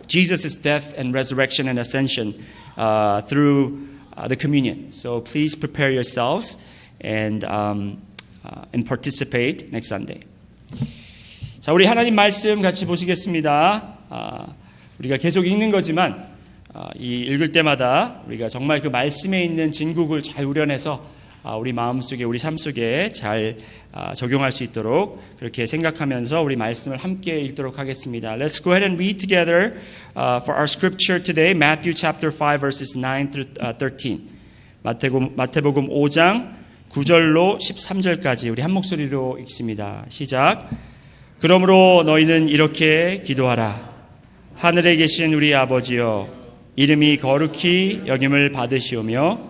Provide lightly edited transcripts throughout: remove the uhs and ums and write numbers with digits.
Jesus' death and resurrection and ascension through the communion. So please prepare yourselves and participate next Sunday. 자, 우리 하나님 말씀 같이 보시겠습니다. 우리가 계속 읽는 거지만 이 읽을 때마다 우리가 정말 그 말씀에 있는 진국을 잘 우려내서 우리 마음속에 우리 삶 속에 잘 적용할 수 있도록 그렇게 생각하면서 우리 말씀을 함께 읽도록 하겠습니다. Let's go ahead and read together for our scripture today, Matthew chapter 5 verses 9 through 13. 마태복음 5장 9절로 13절까지 우리 한 목소리로 읽습니다. 시작. 그러므로 너희는 이렇게 기도하라. 하늘에 계신 우리 아버지여, 이름이 거룩히 여김을 받으시오며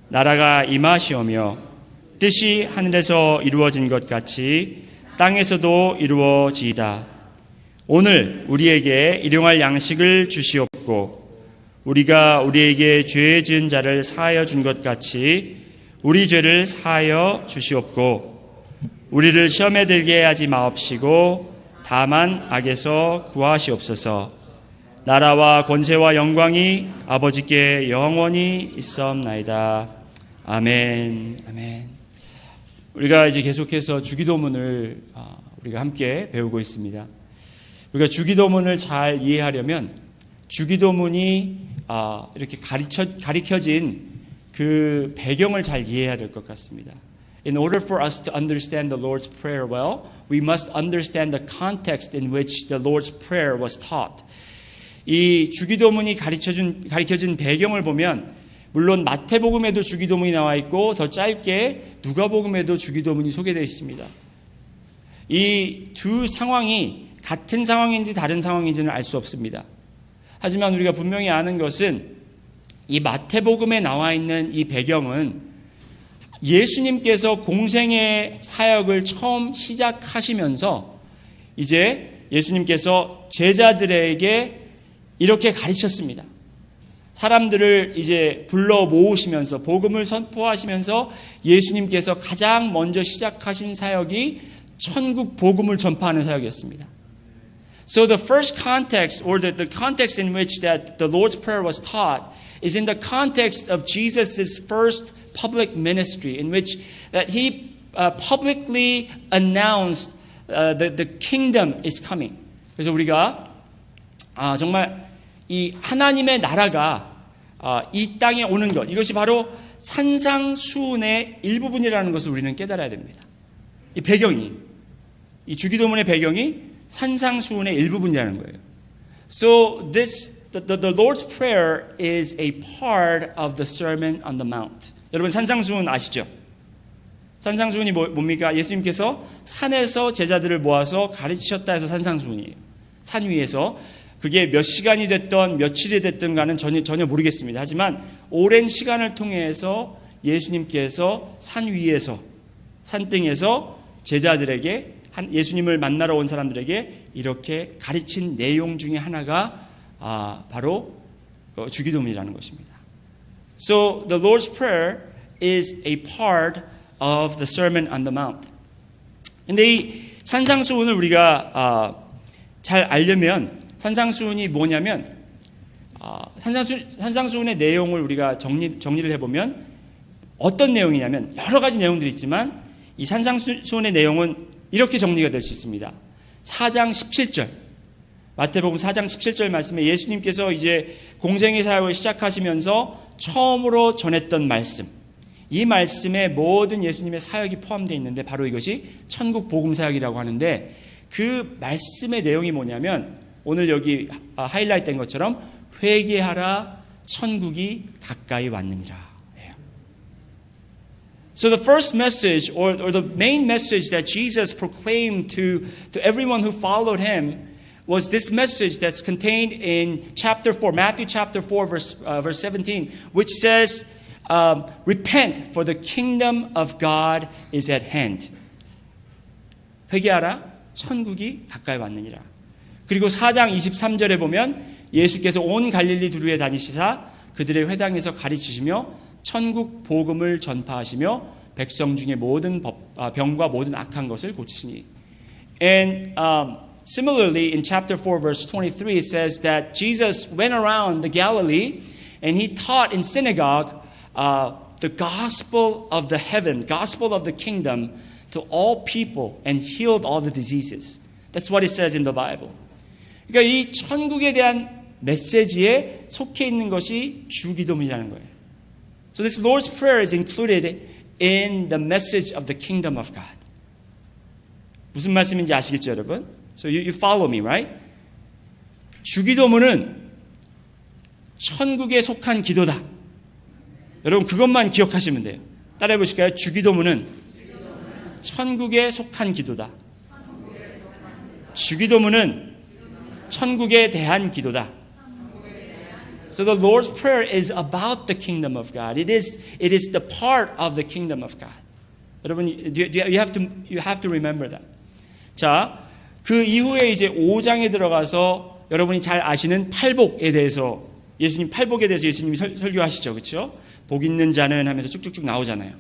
나라가 임하시오며 뜻이 하늘에서 이루어진 것 같이 땅에서도 이루어지이다. 오늘 우리에게 일용할 양식을 주시옵고 우리가 우리에게 죄 지은 자를 사하여 준 것 같이 우리 죄를 사하여 주시옵고 우리를 시험에 들게 하지 마옵시고 다만 악에서 구하시옵소서. 나라와 권세와 영광이 아버지께 영원히 있사옵나이다. 아멘. 아멘. 우리가 이제 계속해서 주기도문을 우리가 함께 배우고 있습니다. 우리가 주기도문을 잘 이해하려면 주기도문이 이렇게 가리켜진 그 배경을 잘 이해해야 될 것 같습니다. In order for us to understand the Lord's Prayer well, we must understand the context in which the Lord's Prayer was taught. 이 주기도문이 가리켜진 배경을 보면 물론 마태복음에도 주기도문이 나와 있고 더 짧게 누가복음에도 주기도문이 소개되어 있습니다. 이 두 상황이 같은 상황인지 다른 상황인지는 알 수 없습니다. 하지만 우리가 분명히 아는 것은 이 마태복음에 나와 있는 이 배경은 예수님께서 공생의 사역을 처음 시작하시면서 이제 예수님께서 제자들에게 이렇게 가르쳤습니다. 사람들을 이제 불러 모으시면서 복음을 선포하시면서 예수님께서 가장 먼저 시작하신 사역이 천국 복음을 전파하는 사역이었습니다. So the first context or the context in which that the Lord's Prayer was taught is in the context of Jesus' first public ministry in which that he publicly announced the kingdom is coming. 그래서 우리가 정말 이 하나님의 나라가 이 땅에 오는 것, 이것이 바로 산상수훈의 일부분이라는 것을 우리는 깨달아야 됩니다. 이 배경이, 이 주기도문의 배경이 산상수훈의 일부분이라는 거예요. So the Lord's Prayer is a part of the Sermon on the Mount. 여러분 산상수훈 아시죠? 산상수훈이 뭡니까? 예수님께서 산에서 제자들을 모아서 가르치셨다 해서 산상수훈이에요. 산 위에서 그게 몇 시간이 됐던 며칠이 됐든 간은 전혀 모르겠습니다. 하지만 오랜 시간을 통해서 예수님께서 산 위에서 산등에서 제자들에게 예수님을 만나러 온 사람들에게 이렇게 가르친 내용 중에 하나가 바로 주기도문이라는 것입니다. So the Lord's Prayer is a part of the Sermon on the Mount. 근데 이 산상수훈을 우리가 잘 알려면 산상수훈이 뭐냐면 산상수훈의 내용을 우리가 정리를 해보면 어떤 내용이냐면 여러 가지 내용들이 있지만 이 산상수훈의 내용은 이렇게 정리가 될 수 있습니다. 4장 17절 마태복음 4장 17절 말씀에 예수님께서 이제 공생의 사역을 시작하시면서 처음으로 전했던 말씀, 이 말씀에 모든 예수님의 사역이 포함되어 있는데 바로 이것이 천국 복음 사역이라고 하는데 그 말씀의 내용이 뭐냐면 오늘 여기 하이라이트 된 것처럼 회개하라 천국이 가까이 왔느니라. So the first message or the main message that Jesus proclaimed to everyone who followed him was this message that's contained in chapter 4, Matthew chapter 4 verse 17, which says, repent for the kingdom of God is at hand. 회개하라 천국이 가까이 왔느니라. 그리고 4장 23절에 보면 예수께서 온 갈릴리 두루에 다니시사 그들의 회당에서 가르치시며 천국 복음을 전파하시며 백성 중에 모든 병과 모든 악한 것을 고치시니. And Similarly, in chapter 4, verse 23, it says that Jesus went around the Galilee and he taught in synagogue the gospel of the heaven, gospel of the kingdom to all people and healed all the diseases. That's what it says in the Bible. 그러니까 이 천국에 대한 메시지에 속해 있는 것이 주기도문이라는 거예요. So this Lord's Prayer is included in the message of the kingdom of God. 무슨 말씀인지 아시겠죠, 여러분? So you follow me, right? 주기도문은 천국에 속한 기도다. 여러분 그것만 기억하시면 돼요. 따라해 보실까요? 주기도문은 천국에 속한 기도다. 주기도문은 천국에 대한 기도다. So the Lord's Prayer is about the kingdom of God. It is the part of the kingdom of God. 여러분, you have to remember that. 자, 그 이후에 이제 5장에 들어가서 여러분이 잘 아시는 팔복에 대해서 예수님 팔복에 대해서 예수님이 설교하시죠, 그렇죠? 복 있는 자는 하면서 쭉쭉쭉 나오잖아요.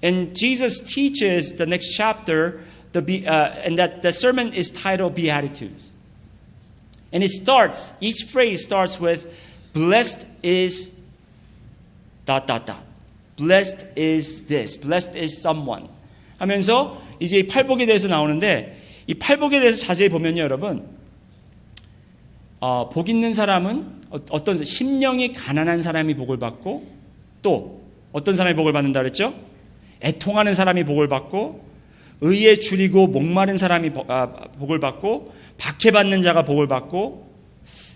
And Jesus teaches the next chapter, and that the sermon is titled Beatitudes. And it starts, each phrase starts with blessed is ... Blessed is this. Blessed is someone. 하면서 이제 이 팔복에 대해서 나오는데 이 팔복에 대해서 자세히 보면요, 여러분. 복 있는 사람은 어떤 심령이 가난한 사람이 복을 받고 또 어떤 사람이 복을 받는다 그랬죠? 애통하는 사람이 복을 받고 의에 줄이고 목마른 사람이 복을 받고 박해받는 자가 복을 받고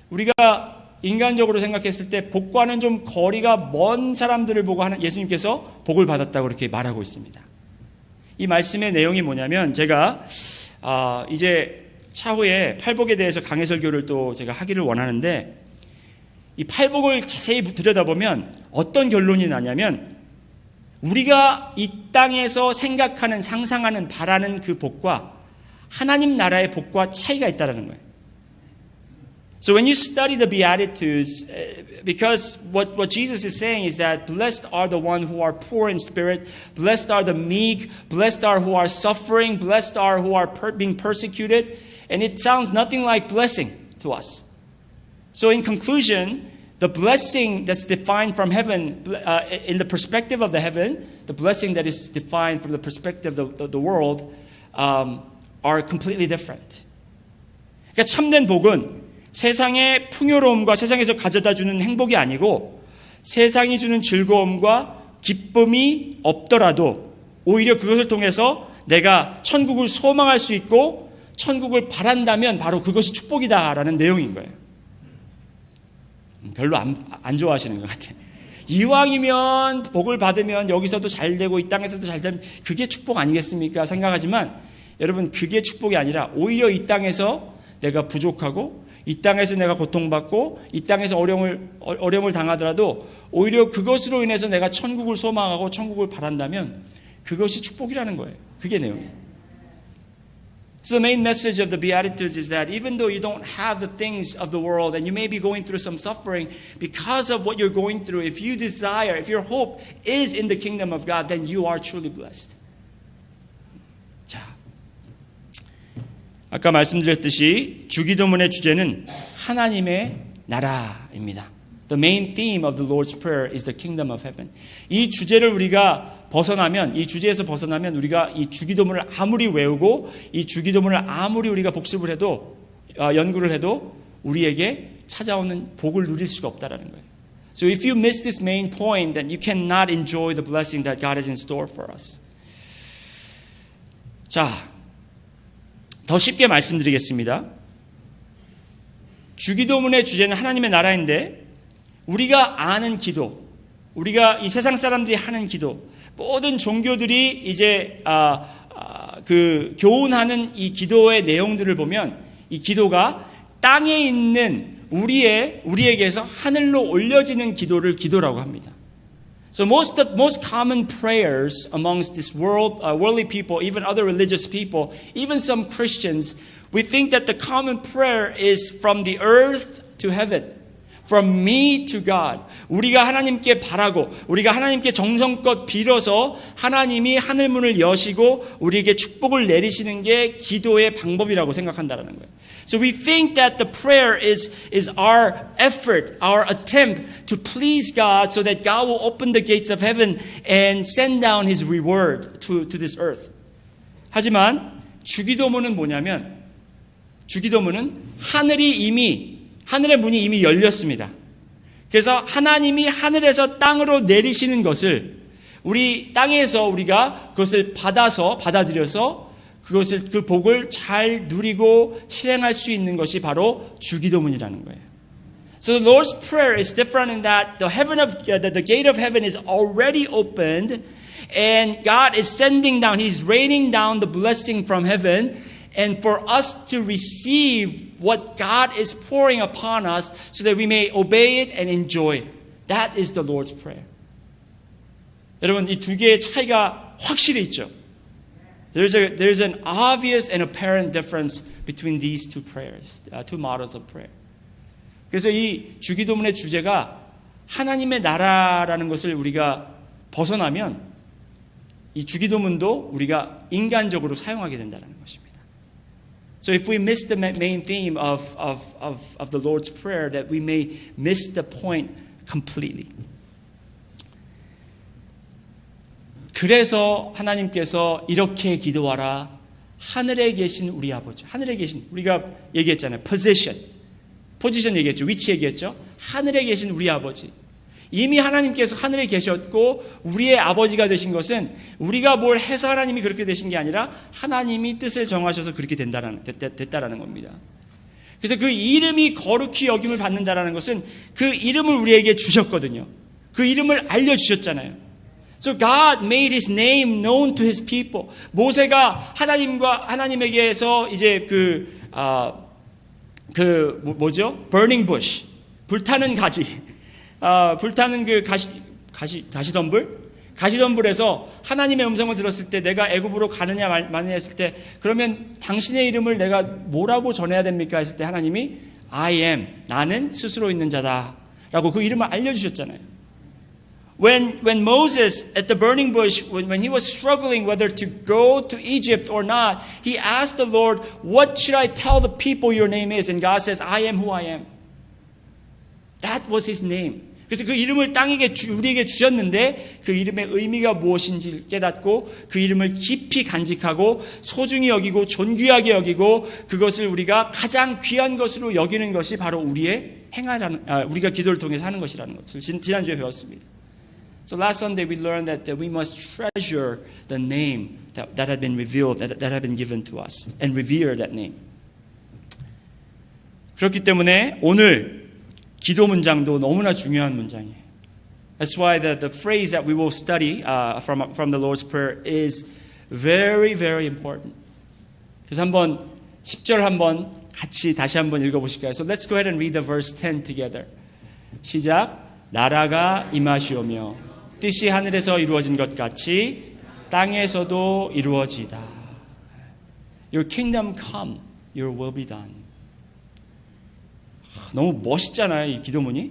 우리가 인간적으로 생각했을 때 복과는 좀 거리가 먼 사람들을 보고 예수님께서 복을 받았다고 이렇게 말하고 있습니다. 이 말씀의 내용이 뭐냐면 제가 이제 차후에 팔복에 대해서 강해 설교를 또 제가 하기를 원하는데 이 팔복을 자세히 들여다보면 어떤 결론이 나냐면 우리가 이 땅에서 생각하는 상상하는 바라는 그 복과 하나님 나라의 복과 차이가 있다는 거예요. So when you study the Beatitudes, because what Jesus is saying is that blessed are the one who are poor in spirit, blessed are the meek, blessed are who are suffering, blessed are who are being persecuted, and it sounds nothing like blessing to us. So in conclusion, the blessing that's defined from heaven, in the perspective of the heaven, the blessing that is defined from the perspective of the world, are completely different. 그러니까 참된 복은 세상의 풍요로움과 세상에서 가져다주는 행복이 아니고 세상이 주는 즐거움과 기쁨이 없더라도 오히려 그것을 통해서 내가 천국을 소망할 수 있고 천국을 바란다면 바로 그것이 축복이다라는 내용인 거예요. 별로 안 좋아하시는 것 같아요. 이왕이면 복을 받으면 여기서도 잘 되고 이 땅에서도 잘 되면 그게 축복 아니겠습니까? 생각하지만 여러분 그게 축복이 아니라 오히려 이 땅에서 내가 부족하고 이 땅에서 내가 고통받고 이 땅에서 어려움을 당하더라도 오히려 그것으로 인해서 내가 천국을 소망하고 천국을 바란다면 그것이 축복이라는 거예요. 그게 내용이에요. So the main message of the Beatitudes is that even though you don't have the things of the world and you may be going through some suffering because of what you're going through, if you desire, if your hope is in the kingdom of God, then you are truly blessed. 자, 아까 말씀드렸듯이 주기도문의 주제는 하나님의 나라입니다. The main theme of the Lord's Prayer is the kingdom of heaven. 이 주제를 우리가 벗어나면, 이 주제에서 벗어나면 우리가 이 주기도문을 아무리 외우고 이 주기도문을 아무리 우리가 복습을 해도 연구를 해도 우리에게 찾아오는 복을 누릴 수가 없다라는 거예요. So if you miss this main point, then you cannot enjoy the blessing that God has in store for us. 자, 더 쉽게 말씀드리겠습니다. 주기도문의 주제는 하나님의 나라인데 우리가 아는 기도, 우리가 이 세상 사람들이 하는 기도, 모든 종교들이 이제 그 교훈하는 이 기도의 내용들을 보면 이 기도가 땅에 있는 우리에게서 하늘로 올려지는 기도를 기도라고 합니다. So most common prayers amongst this worldly people, even other religious people, even some Christians, we think that the common prayer is from the earth to heaven. From me to God. 우리가 하나님께 바라고 우리가 하나님께 정성껏 빌어서 하나님이 하늘문을 여시고 우리에게 축복을 내리시는 게 기도의 방법이라고 생각한다는 거예요. So we think that the prayer is our effort, our attempt to please God so that God will open the gates of heaven and send down His reward to this earth. 하지만 주기도문은 뭐냐면 주기도문은 하늘의 문이 이미 열렸습니다. 그래서 하나님이 하늘에서 땅으로 내리시는 것을 우리 땅에서 우리가 그것을 받아들여서 그 복을 잘 누리고 실행할 수 있는 것이 바로 주기도문이라는 거예요. So the Lord's Prayer is different in that the gate of heaven is already opened and God is sending down, He's raining down the blessing from heaven and for us to receive what God is pouring upon us so that we may obey it and enjoy it. That is the Lord's Prayer. 여러분, 이 두 개의 차이가 확실히 있죠. There's an obvious and apparent difference between these two prayers, two models of prayer. 그래서 이 주기도문의 주제가 하나님의 나라라는 것을 우리가 벗어나면 이 주기도문도 우리가 인간적으로 사용하게 된다는 것입니다. So if we miss the main theme of the Lord's Prayer, that we may miss the point completely. 그래서 하나님께서 이렇게 기도하라. 하늘에 계신 우리 아버지. 하늘에 계신, 우리가 얘기했잖아요. 포지션 얘기했죠. 위치 얘기했죠. 하늘에 계신 우리 아버지. 이미 하나님께서 하늘에 계셨고 우리의 아버지가 되신 것은 우리가 뭘 해서 하나님이 그렇게 되신 게 아니라 하나님이 뜻을 정하셔서 그렇게 됐다라는 겁니다. 그래서 그 이름이 거룩히 여김을 받는다라는 것은 그 이름을 우리에게 주셨거든요. 그 이름을 알려주셨잖아요. So God made His name known to His people. 모세가 하나님에게서 이제 burning bush, 불타는 가지, 불타는 그 가시덤불에서 하나님의 음성을 들었을 때 내가 애굽으로 가느냐 마느냐 했을 때 그러면 당신의 이름을 내가 뭐라고 전해야 됩니까? 했을 때 하나님이 I am, 나는 스스로 있는 자다라고 그 이름을 알려주셨잖아요. When Moses at the burning bush, when he was struggling whether to go to Egypt or not, he asked the Lord, what should I tell the people your name is? And God says, I am who I am. That was his name. 그래서 그 이름을 우리에게 주셨는데 그 이름의 의미가 무엇인지 깨닫고 그 이름을 깊이 간직하고 소중히 여기고 존귀하게 여기고 그것을 우리가 가장 귀한 것으로 여기는 것이 바로 우리가 기도를 통해서 하는 것이라는 것을 지난주에 배웠습니다. So last Sunday we learned that we must treasure the name that had been revealed, that had been given to us, and revere that name. 그렇기 때문에 오늘 기도 문장도 너무나 중요한 문장이에요. That's why the phrase that we will study from the Lord's Prayer is very, very important. 그래서 한번 10절 한번 같이 다시 한번 읽어보실까요? So let's go ahead and read the verse 10 together. 시작. 나라가 임하시오며 뜻이 하늘에서 이루어진 것 같이 땅에서도 이루어지다. Your kingdom come, your will be done. 너무 멋있잖아요, 이 기도문이.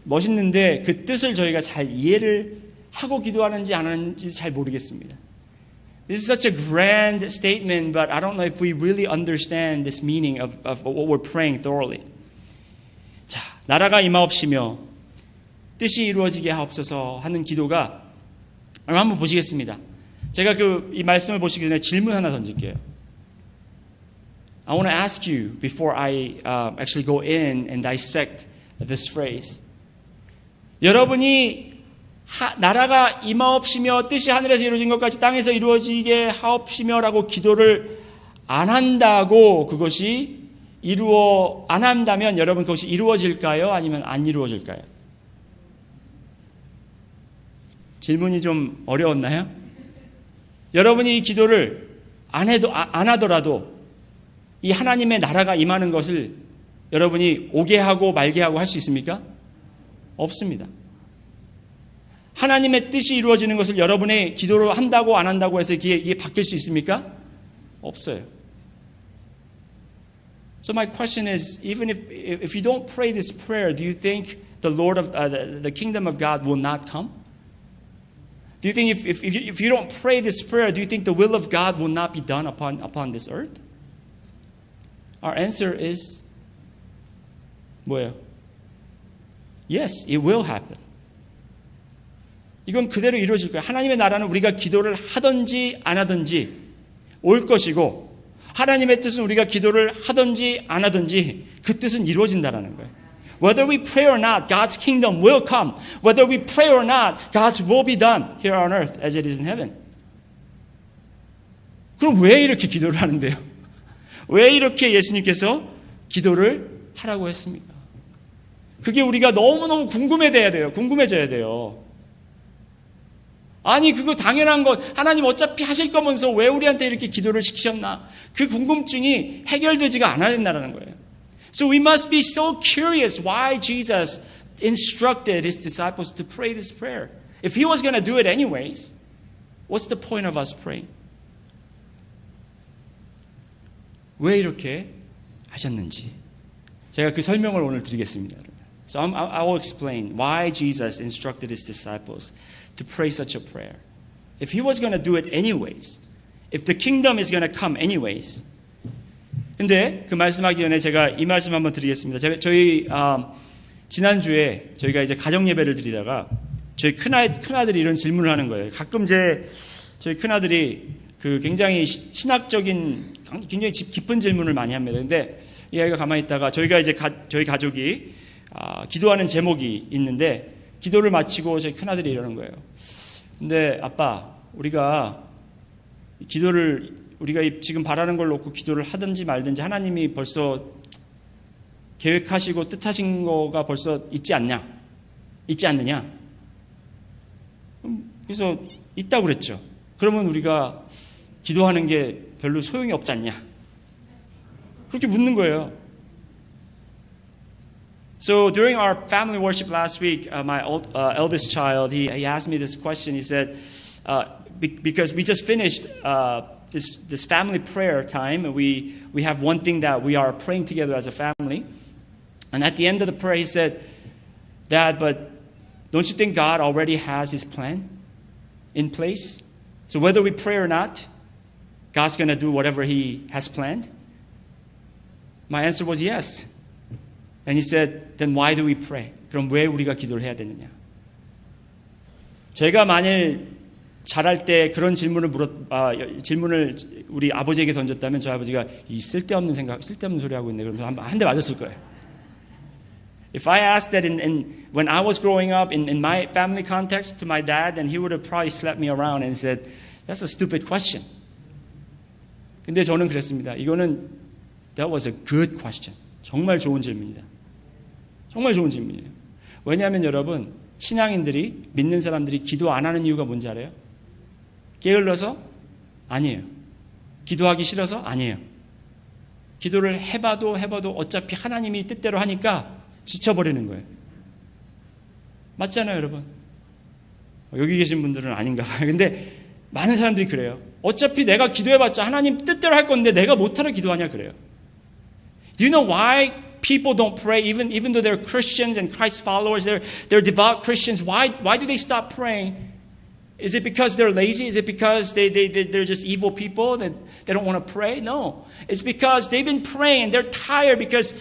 멋있는데 그 뜻을 저희가 잘 이해를 하고 기도하는지 안 하는지 잘 모르겠습니다. This is such a grand statement, but I don't know if we really understand this meaning of what we're praying thoroughly. 자, 나라가 임하옵시며 뜻이 이루어지게 하옵소서 하는 기도가 한번 보시겠습니다. 제가 이 말씀을 보시기 전에 질문 하나 던질게요. I want to ask you before I actually go in and dissect this phrase. 여러분이 나라가 임하옵시며 뜻이 하늘에서 이루어진 것 같이 땅에서 이루어지게 하옵시며라고 기도를 안 한다고 그것이 안 한다면 여러분 그것이 이루어질까요? 아니면 안 이루어질까요? 질문이 좀 어려웠나요? 여러분이 이 기도를 안 하더라도 이 하나님의 나라가 임하는 것을 여러분이 오게 하고 말게 하고 할 수 있습니까? 없습니다. 하나님의 뜻이 이루어지는 것을 여러분의 기도로 한다고 안 한다고 해서 이게 바뀔 수 있습니까? 없어요. So my question is, even if you don't pray this prayer, do you think the Lord of the kingdom of God will not come? Do you think if you don't pray this prayer, do you think the will of God will not be done upon this earth? Our answer is 뭐예요? Yes, it will happen. 이건 그대로 이루어질 거예요. 하나님의 나라는 우리가 기도를 하든지 안 하든지 올 것이고, 하나님의 뜻은 우리가 기도를 하든지 안 하든지 그 뜻은 이루어진다라는 거예요. Whether we pray or not, God's kingdom will come. Whether we pray or not, God's will be done here on earth as it is in heaven. 그럼 왜 이렇게 기도를 하는데요? 왜 이렇게 예수님께서 기도를 하라고 했습니까? 그게 우리가 너무너무 궁금해져야 돼요. 아니, 그거 당연한 것, 하나님 어차피 하실 거면서 왜 우리한테 이렇게 기도를 시키셨나? 그 궁금증이 해결되지가 않아야 된다는 거예요. So we must be so curious why Jesus instructed his disciples to pray this prayer. If he was going to do it anyways, what's the point of us praying? 왜 이렇게 하셨는지 제가 그 설명을 오늘 드리겠습니다. So I will explain why Jesus instructed his disciples to pray such a prayer. If he was going to do it anyways, if the kingdom is going to come anyways. 근데 그 말씀하기 전에 제가 이 말씀 한번 드리겠습니다. 저희 지난주에 저희가 이제 가정 예배를 드리다가 저희 큰아들이 이런 질문을 하는 거예요. 가끔 저희 큰아들이 그 굉장히 신학적인 굉장히 깊은 질문을 많이 합니다. 근데 이 아이가 가만히 있다가 저희가 이제 저희 가족이 기도하는 제목이 있는데 기도를 마치고 저희 큰아들이 이러는 거예요. 근데 아빠, 우리가 지금 바라는 걸 놓고 기도를 하든지 말든지 하나님이 벌써 계획하시고 뜻하신 거가 벌써 있지 않느냐? 그래서 있다고 그랬죠. 그러면 우리가 기도하는 게 별로 소용이 없지 않냐? 그렇게 묻는 거예요. So during our family worship last week, my eldest child, he asked me this question. He said, because we just finished this family prayer time, we have one thing that we are praying together as a family. And at the end of the prayer, he said, Dad, but don't you think God already has his plan in place? So whether we pray or not, God's going to do whatever he has planned? My answer was yes. And he said, then why do we pray? 그럼 왜 우리가 기도를 해야 되느냐? 제가 만일 잘할 때 그런 질문을 우리 아버지에게 던졌다면 저희 아버지가 이 쓸데없는 소리 하고 있네. 그러면서 한 대 맞았을 거예요. If I asked that when I was growing up in my family context to my dad, then he would have probably slapped me around and said, that's a stupid question. 근데 저는 그랬습니다. That was a good question. 정말 좋은 질문이다. 정말 좋은 질문이에요. 왜냐하면 여러분, 신앙인들이, 믿는 사람들이 기도 안 하는 이유가 뭔지 알아요? 게을러서? 아니에요. 기도하기 싫어서? 아니에요. 기도를 해봐도 어차피 하나님이 뜻대로 하니까 지쳐버리는 거예요. 맞잖아요, 여러분. 여기 계신 분들은 아닌가 봐요. 근데 많은 사람들이 그래요. 어차피 내가 기도해봤자 하나님 뜻대로 할 건데 내가 못하러 기도하냐 그래요. Do you know why people don't pray even though they're Christians and Christ followers, they're devout Christians? Why do they stop praying? Is it because they're lazy? Is it because they're just evil people that they don't want to pray? No. It's because they've been praying and they're tired because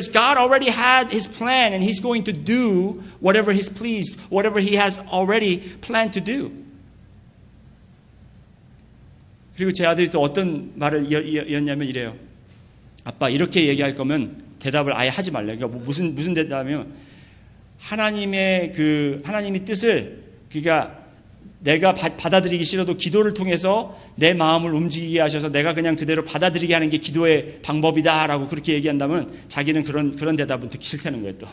God already had his plan and he's going to do whatever he's pleased, whatever he has already planned to do. 그리고 제 아들이 또 어떤 말을 이었냐면 이래요. 아빠, 이렇게 얘기할 거면 대답을 아예 하지 말래. 그러니까 무슨 대답이면 하나님의 뜻을 그러니까 내가 받아들이기 싫어도 기도를 통해서 내 마음을 움직이게 하셔서 내가 그냥 그대로 받아들이게 하는 게 기도의 방법이다라고 그렇게 얘기한다면 자기는 그런 대답은 듣기 싫다는 거예요. 또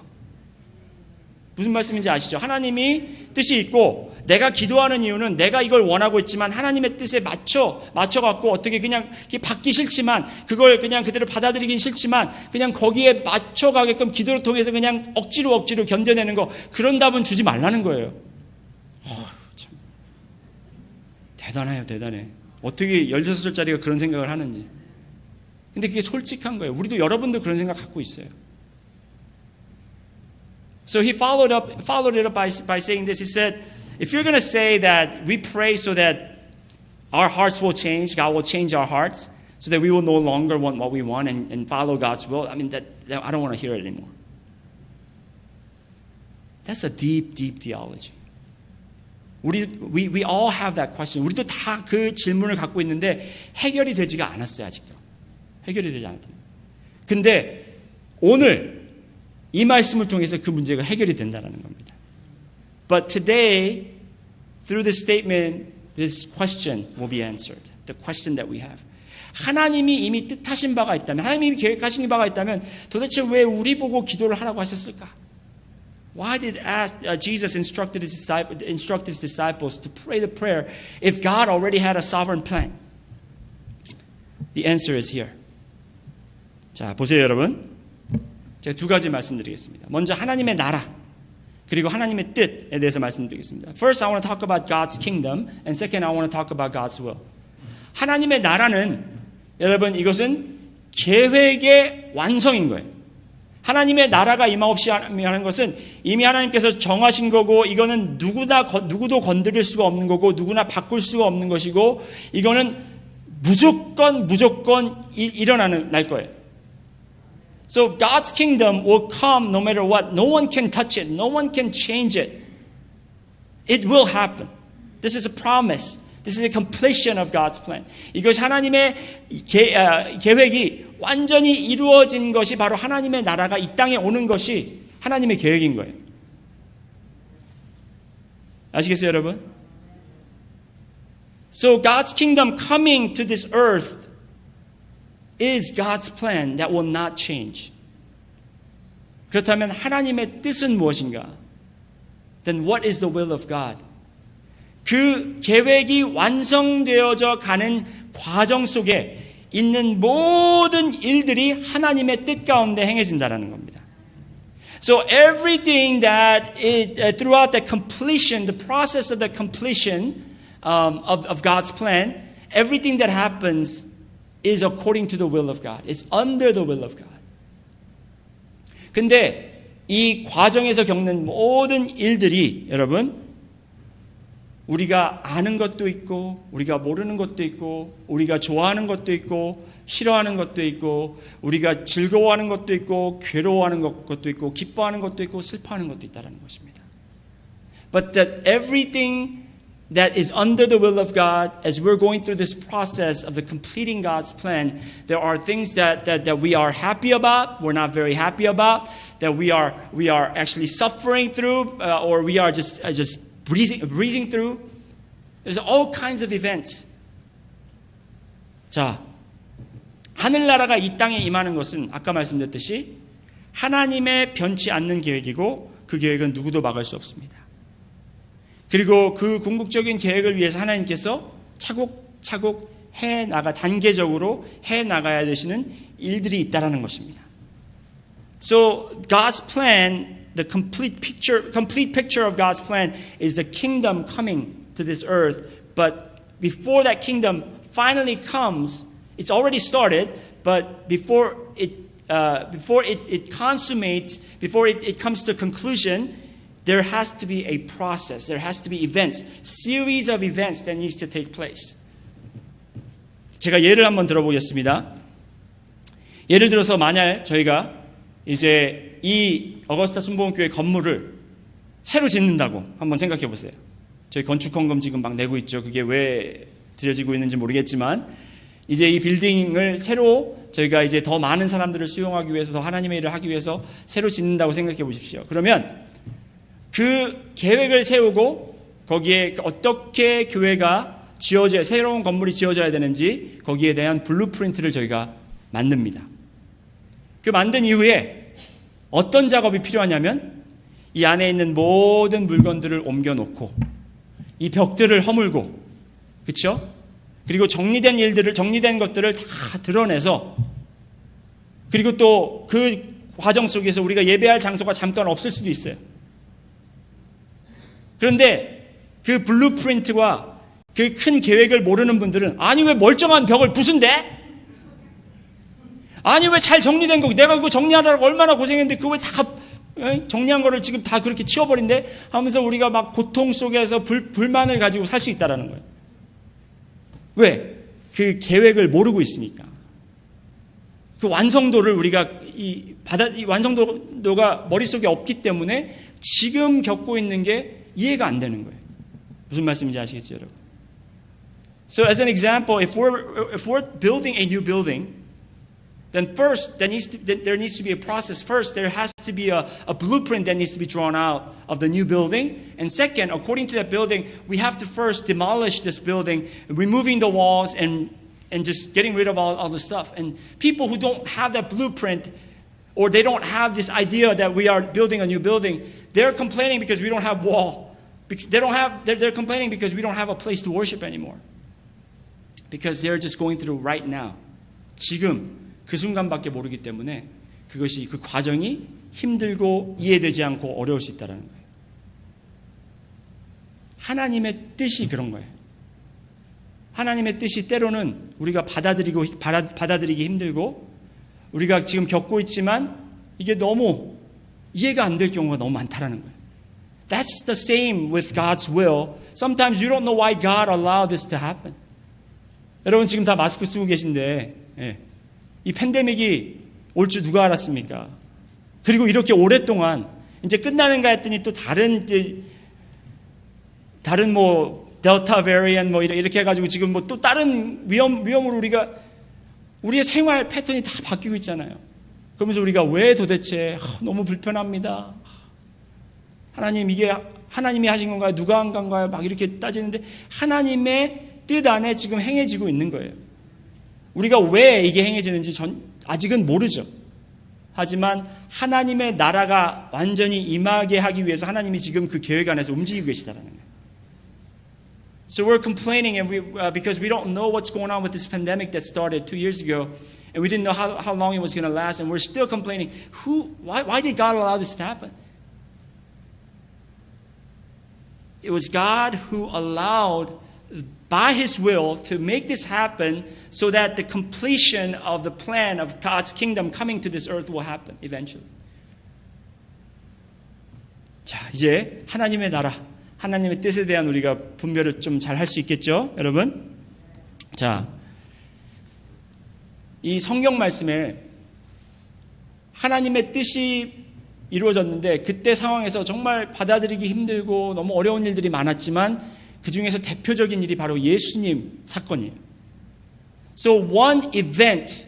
무슨 말씀인지 아시죠? 하나님이 뜻이 있고 내가 기도하는 이유는 내가 이걸 원하고 있지만 하나님의 뜻에 맞춰갖고 어떻게 그냥 받기 싫지만 그걸 그냥 그대로 받아들이긴 싫지만 그냥 거기에 맞춰가게끔 기도를 통해서 그냥 억지로 견뎌내는 거, 그런 답은 주지 말라는 거예요. 참 대단해요. 어떻게 16살짜리가 그런 생각을 하는지. 근데 그게 솔직한 거예요. 우리도 여러분도 그런 생각 갖고 있어요. So he followed it up by saying this. He said, if you're going to say that we pray so that our hearts will change, God will change our hearts, so that we will no longer want what we want and follow God's will, I mean, that I don't want to hear it anymore. That's a deep, deep theology. We all have that question. 우리도 다 그 질문을 갖고 있는데 해결이 되지가 않았어요, 아직도. 해결이 되지 않았다. 근데 오늘 이 말씀을 통해서 그 문제가 해결이 된다는 겁니다. But today, through this statement, this question will be answered. The question that we have. 하나님이 이미 뜻하신 바가 있다면, 하나님이 계획하신 바가 있다면 도대체 왜 우리 보고 기도를 하라고 하셨을까? Why did Jesus instruct his disciples to pray the prayer if God already had a sovereign plan? The answer is here. 자, 보세요, 여러분. 제가 두 가지 말씀드리겠습니다. 먼저 하나님의 나라, 그리고 하나님의 뜻에 대해서 말씀드리겠습니다. First, I want to talk about God's kingdom, and second, I want to talk about God's will. 하나님의 나라는, 여러분, 이것은 계획의 완성인 거예요. 하나님의 나라가 임하옵시 하는 것은 이미 하나님께서 정하신 거고, 이거는 누구도 건드릴 수가 없는 거고, 누구나 바꿀 수가 없는 것이고, 이거는 무조건 날 거예요. So God's kingdom will come no matter what. No one can touch it. No one can change it. It will happen. This is a promise. This is a completion of God's plan. 이것이 하나님의 계획이 완전히 이루어진 것이 바로 하나님의 나라가 이 땅에 오는 것이 하나님의 계획인 거예요. 아시겠어요, 여러분? So God's kingdom coming to this earth is God's plan that will not change. 그렇다면 하나님의 뜻은 무엇인가? Then what is the will of God? 그 계획이 완성되어져 가는 과정 속에 있는 모든 일들이 하나님의 뜻 가운데 행해진다는 겁니다. So everything that is throughout the completion, the process of the completion of God's plan, everything that happens is according to the will of God. It's under the will of God. 근데 이 과정에서 겪는 모든 일들이 여러분, 우리가 아는 것도 있고, 우리가 모르는 것도 있고, 우리가 좋아하는 것도 있고, 싫어하는 것도 있고, 우리가 즐거워하는 것도 있고, 괴로워하는 것도 있고, 기뻐하는 것도 있고, 슬퍼하는 것도 있다는 것입니다. But that everything that is under the will of God, as we're going through this process of the completing God's plan, there are things that we are happy about, we're not very happy about, that we are actually suffering through, or we are just breezing through. There's all kinds of events. 자, 하늘나라가 이 땅에 임하는 것은 아까 말씀드렸듯이 하나님의 변치 않는 계획이고, 그 계획은 누구도 막을 수 없습니다. 그리고 그 궁극적인 계획을 위해서 하나님께서 차곡차곡 단계적으로 해나가야 되시는 일들이 있다라는 것입니다. So God's plan, the complete picture of God's plan is the kingdom coming to this earth. But before that kingdom finally comes, it's already started, but before it consummates, before it comes to conclusion, there has to be a process. There has to be events, series of events that needs to take place. 제가 예를 한번 들어보겠습니다. 예를 들어서 만약 저희가 이제 이 어거스타 순복음교회 건물을 새로 짓는다고 한번 생각해 보세요. 저희 건축헌금 지금 막 내고 있죠. 그게 왜 들여지고 있는지 모르겠지만 이제 이 빌딩을 새로 저희가 이제 더 많은 사람들을 수용하기 위해서, 더 하나님의 일을 하기 위해서 새로 짓는다고 생각해 보십시오. 그러면 그 계획을 세우고 거기에 어떻게 교회가 지어져야, 새로운 건물이 지어져야 되는지 거기에 대한 블루프린트를 저희가 만듭니다. 그 만든 이후에 어떤 작업이 필요하냐면 이 안에 있는 모든 물건들을 옮겨놓고 이 벽들을 허물고, 그렇죠? 그리고 정리된 것들을 다 드러내서, 그리고 또 그 과정 속에서 우리가 예배할 장소가 잠깐 없을 수도 있어요. 그런데 그 블루프린트와 그 큰 계획을 모르는 분들은 아니 왜 멀쩡한 벽을 부순대? 아니 왜 잘 정리된 거고 내가 그거 정리하느라고 얼마나 고생했는데 그거 왜 다 정리한 거를 지금 다 그렇게 치워버린대 하면서 우리가 막 고통 속에서 불만을 가지고 살 수 있다라는 거예요. 왜? 그 계획을 모르고 있으니까. 그 완성도를 우리가 이 완성도가 머릿속에 없기 때문에 지금 겪고 있는 게 이해가 안 되는 거예요. 무슨 말씀인지 아시겠죠, 여러분? So as an example, if we're building a new building, then first there needs to be a process. First, there has to be a blueprint that needs to be drawn out of the new building. And second, according to that building, we have to first demolish this building, removing the walls and just getting rid of all the stuff. And people who don't have that blueprint or they don't have this idea that we are building a new building, they're complaining because we don't have wall. They're complaining because we don't have a place to worship anymore. Because they're just going through right now. 지금 그 순간밖에 모르기 때문에 그것이 그 과정이 힘들고 이해되지 않고 어려울 수 있다는 거예요. 하나님의 뜻이 그런 거예요. 하나님의 뜻이 때로는 우리가 받아들이기 힘들고 우리가 지금 겪고 있지만 이게 너무 이해가 안 될 경우가 너무 많다라는 거예요. That's the same with God's will. Sometimes you don't know why God allowed this to happen. 여러분 지금 다 마스크 쓰고 계신데 이 팬데믹이 올 줄 누가 알았습니까? 그리고 이렇게 오랫동안 이제 끝나는가 했더니 또 다른 뭐 델타 베리언트 뭐 이렇게 해가지고 지금 뭐 또 다른 위험으로 우리의 생활 패턴이 다 바뀌고 있잖아요. 그러면서 우리가 왜 도대체 너무 불편합니다. 하나님 이게 하나님이 하신 건가요? 누가 한 건가요? 막 이렇게 따지는데 하나님의 뜻 안에 지금 행해지고 있는 거예요. 우리가 왜 이게 행해지는지 아직은 모르죠. 하지만 하나님의 나라가 완전히 임하게 하기 위해서 하나님이 지금 그 계획 안에서 움직이고 계시다라는 거예요. So we're complaining and because we don't know what's going on with this pandemic that started 2 years ago and we didn't know how long it was going to last and we're still complaining. Why did God allow this to happen? It was God who allowed by His will to make this happen so that the completion of the plan of God's kingdom coming to this earth will happen eventually. 자, 이제 하나님의 나라, 하나님의 뜻에 대한 우리가 분별을 좀 잘 할 수 있겠죠, 여러분? 자, 이 성경 말씀에 하나님의 뜻이 이루어졌는데 그때 상황에서 정말 받아들이기 힘들고 너무 어려운 일들이 많았지만 그 중에서 대표적인 일이 바로 예수님 사건이에요. So one event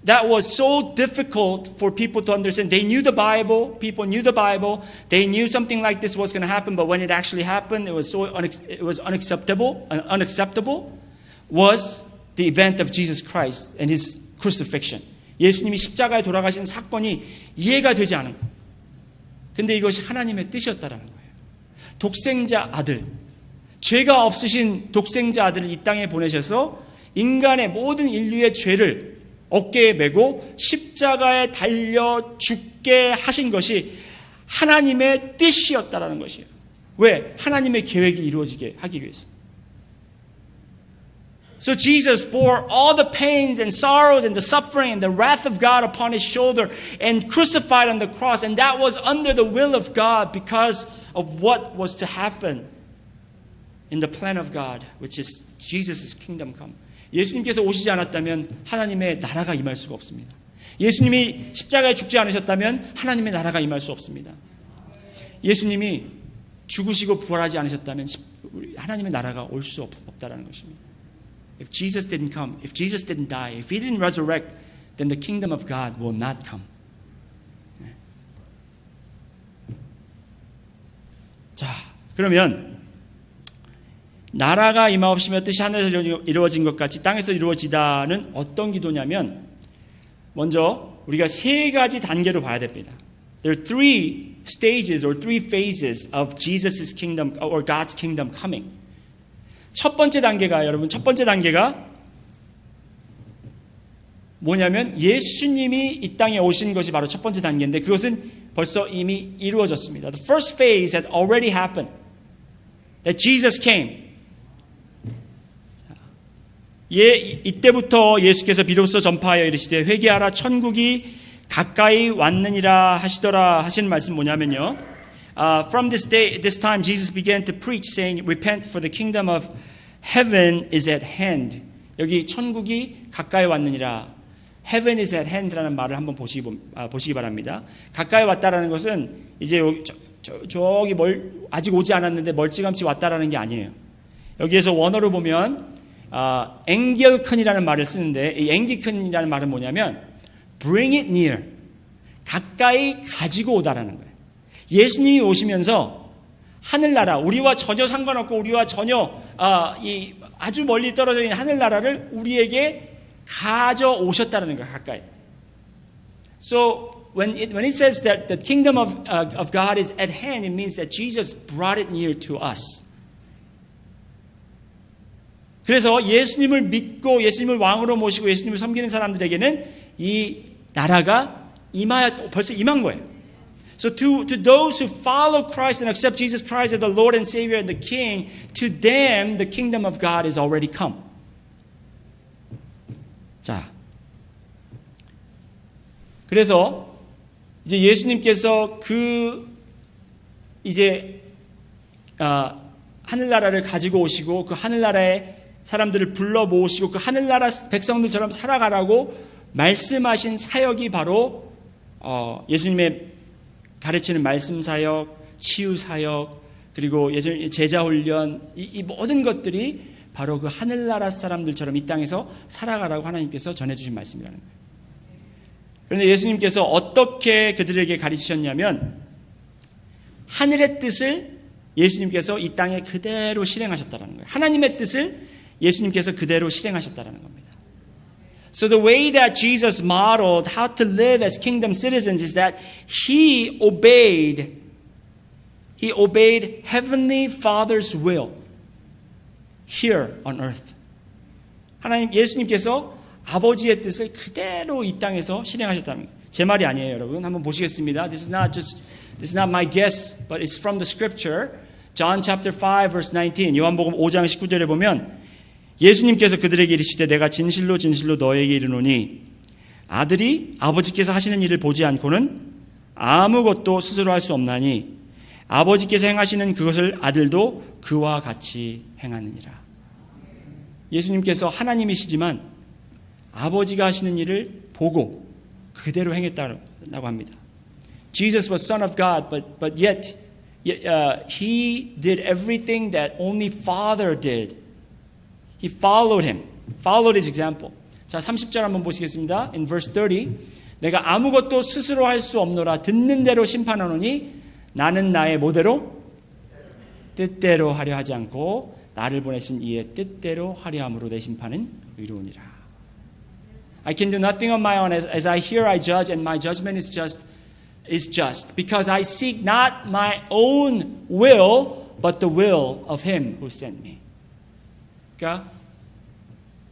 that was so difficult for people to understand. They knew the Bible. People knew the Bible. They knew something like this was going to happen. But when it actually happened, it was unacceptable. Was the event of Jesus Christ and His crucifixion. 예수님이 십자가에 돌아가신 사건이 이해가 되지 않은 거예요. 근데 이것이 하나님의 뜻이었다라는 거예요. 독생자 아들, 죄가 없으신 독생자 아들을 이 땅에 보내셔서 인간의 모든 인류의 죄를 어깨에 메고 십자가에 달려 죽게 하신 것이 하나님의 뜻이었다라는 것이에요. 왜? 하나님의 계획이 이루어지게 하기 위해서. So Jesus bore all the pains and sorrows and the suffering and the wrath of God upon His shoulder and crucified on the cross. And that was under the will of God because of what was to happen in the plan of God, which is Jesus' kingdom come. 예수님께서 오시지 않았다면 하나님의 나라가 임할 수가 없습니다. 예수님이 십자가에 죽지 않으셨다면 하나님의 나라가 임할 수 없습니다. 예수님이 죽으시고 부활하지 않으셨다면 하나님의 나라가 올 수 없다라는 것입니다. If Jesus didn't come, if Jesus didn't die, if He didn't resurrect, then the kingdom of God will not come. 자, 그러면 나라가 임하옵시며 뜻이 하늘에서 이루어진 것 같이 땅에서 이루어지다는 어떤 기도냐면 먼저 우리가 세 가지 단계로 봐야 됩니다. There are three stages or three phases of Jesus' kingdom or God's kingdom coming. 첫 번째 단계가 여러분 첫 번째 단계가 뭐냐면 예수님이 이 땅에 오신 것이 바로 첫 번째 단계인데 그것은 벌써 이미 이루어졌습니다. The first phase had already happened. That Jesus came. 이때부터 예수께서 비로소 전파하여 이르시되 회개하라 천국이 가까이 왔느니라 하시더라 하시는 말씀 뭐냐면요. From this time Jesus began to preach saying, repent for the kingdom of heaven is at hand. 여기 천국이 가까이 왔느니라. Heaven is at hand라는 말을 한번 보시기 바랍니다. 가까이 왔다라는 것은 이제 저기 아직 오지 않았는데 멀찌감치 왔다라는 게 아니에요. 여기에서 원어로 보면 앵겔컨이라는 말을 쓰는데 이 앵기컨이라는 말은 뭐냐면 bring it near, 가까이 가지고 오다라는 거예요. 예수님이 오시면서 하늘나라, 우리와 전혀 상관없고 우리와 전혀 아주 멀리 떨어져 있는 하늘나라를 우리에게 가져오셨다는 거예요. 가까이. So when it says that the kingdom of God is at hand, it means that Jesus brought it near to us. 그래서 예수님을 믿고 예수님을 왕으로 모시고 예수님을 섬기는 사람들에게는 이 나라가 벌써 임한 거예요. So to those who follow Christ and accept Jesus Christ as the Lord and Savior and the King, to them the kingdom of God is already come. 자, 그래서 이제 예수님께서 하늘나라를 가지고 오시고 그 하늘나라의 사람들을 불러 모으시고 그 하늘나라 백성들처럼 살아가라고 말씀하신 사역이 바로 예수님의 가르치는 말씀 사역, 치유 사역, 그리고 제자 훈련, 이 모든 것들이 바로 그 하늘나라 사람들처럼 이 땅에서 살아가라고 하나님께서 전해주신 말씀이라는 거예요. 그런데 예수님께서 어떻게 그들에게 가르치셨냐면 하늘의 뜻을 예수님께서 이 땅에 그대로 실행하셨다는 거예요. 하나님의 뜻을 예수님께서 그대로 실행하셨다는 겁니다. So the way that Jesus modeled how to live as kingdom citizens is that he obeyed Heavenly Father's will here on earth. 예수님께서 아버지의 뜻을 그대로 이 땅에서 실행하셨다는 거예요. 제 말이 아니에요, 여러분. 한번 보시겠습니다. This is not my guess, but it's from the scripture. John chapter 5 verse 19. 요한복음 5장 19절에 보면 예수님께서 그들에게 이르시되 내가 진실로 진실로 너에게 이르노니 아들이 아버지께서 하시는 일을 보지 않고는 아무것도 스스로 할 수 없나니 아버지께서 행하시는 그것을 아들도 그와 같이 행하느니라. 예수님께서 하나님이시지만 아버지가 하시는 일을 보고 그대로 행했다고 합니다. Jesus was Son of God, but yet he did everything that only Father did. He followed his example. 자, 30절 한번 보시겠습니다. In verse 30, 내가 아무것도 스스로 할 수 없노라 듣는 대로 심판하노니 나는 나의 뭐대로? 뜻대로 하려 하지 않고 나를 보내신 이의 뜻대로 하려 함으로 내 심판은 의로우니라. I can do nothing on my own. As I hear, I judge, and my judgment is just, because I seek not my own will, but the will of him who sent me. 그러니까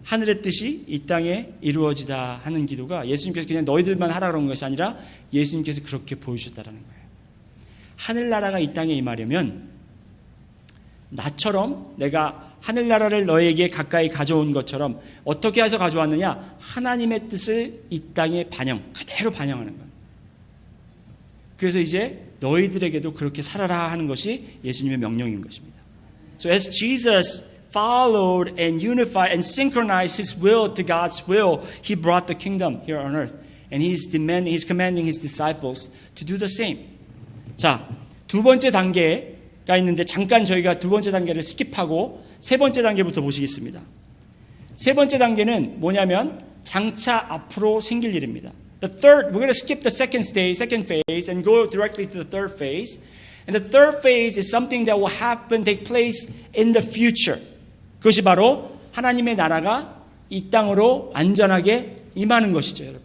하늘의 뜻이 이 땅에 이루어지다 하는 기도가 예수님께서 그냥 너희들만 하라 그런 것이 아니라 예수님께서 그렇게 보여주셨다는 거예요. 하늘나라가 이 땅에 임하려면 나처럼 내가 하늘나라를 너에게 가까이 가져온 것처럼 어떻게 해서 가져왔느냐? 하나님의 뜻을 이 땅에 그대로 반영하는 거예요. 그래서 이제 너희들에게도 그렇게 살아라 하는 것이 예수님의 명령인 것입니다. So as Jesus followed and unified and synchronized his will to God's will, he brought the kingdom here on earth. And he's commanding his disciples to do the same. 자, 두 번째 단계가 있는데 잠깐 저희가 두 번째 단계를 스킵하고 세 번째 단계부터 보시겠습니다. 세 번째 단계는 뭐냐면 장차 앞으로 생길 일입니다. We're going to skip the second phase and go directly to the third phase. And the third phase is something that will take place in the future. 그것이 바로 하나님의 나라가 이 땅으로 완전하게 임하는 것이죠, 여러분.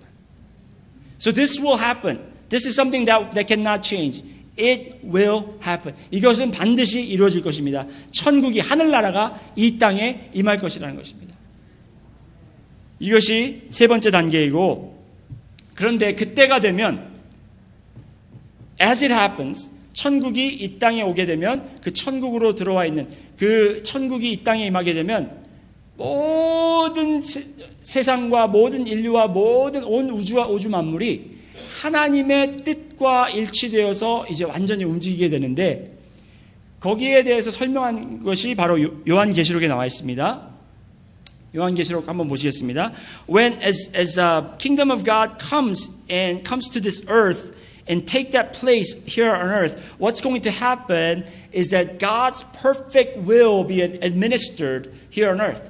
So this will happen. This is something that cannot change. It will happen. 이것은 반드시 이루어질 것입니다. 천국이 하늘나라가 이 땅에 임할 것이라는 것입니다. 이것이 세 번째 단계이고, 그런데 그때가 되면 as it happens, 천국이 이 땅에 오게 되면 그 천국으로 들어와 있는 그 천국이 이 땅에 임하게 되면 모든 세상과 모든 인류와 모든 온 우주와 우주 만물이 하나님의 뜻과 일치되어서 이제 완전히 움직이게 되는데, 거기에 대해서 설명한 것이 바로 요한계시록에 나와 있습니다. 요한계시록 한번 보시겠습니다. When as kingdom of God comes to this earth and take that place here on earth, what's going to happen is that God's perfect will be administered here on earth.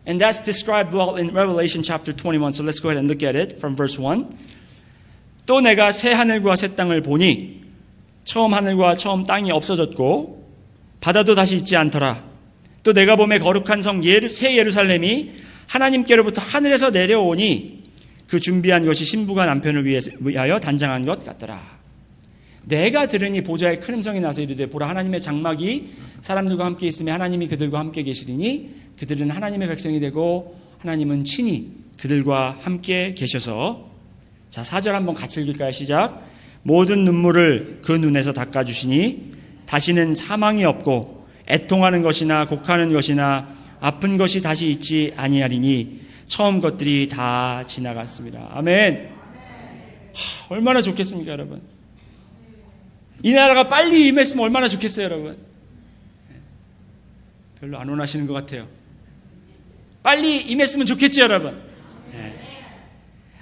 And that's described well in Revelation chapter 21. So let's go ahead and look at it from verse 1. 또 내가 새 하늘과 새 땅을 보니 처음 하늘과 처음 땅이 없어졌고 바다도 다시 있지 않더라. 또 내가 보매 거룩한 성 새 예루살렘이 하나님께로부터 하늘에서 내려오니 그 준비한 것이 신부가 남편을 위하여 단장한 것 같더라. 내가 들으니 보좌에 큰 음성이 나서 이르되 보라 하나님의 장막이 사람들과 함께 있으며 하나님이 그들과 함께 계시리니 그들은 하나님의 백성이 되고 하나님은 친히 그들과 함께 계셔서. 자, 4절 한번 같이 읽을까요? 시작. 모든 눈물을 그 눈에서 닦아주시니 다시는 사망이 없고 애통하는 것이나 곡하는 것이나 아픈 것이 다시 있지 아니하리니 처음 것들이 다 지나갔습니다. 아멘. 얼마나 좋겠습니까, 여러분? 이 나라가 빨리 임했으면 얼마나 좋겠어요, 여러분? 별로 안 원하시는 것 같아요. 빨리 임했으면 좋겠죠, 여러분?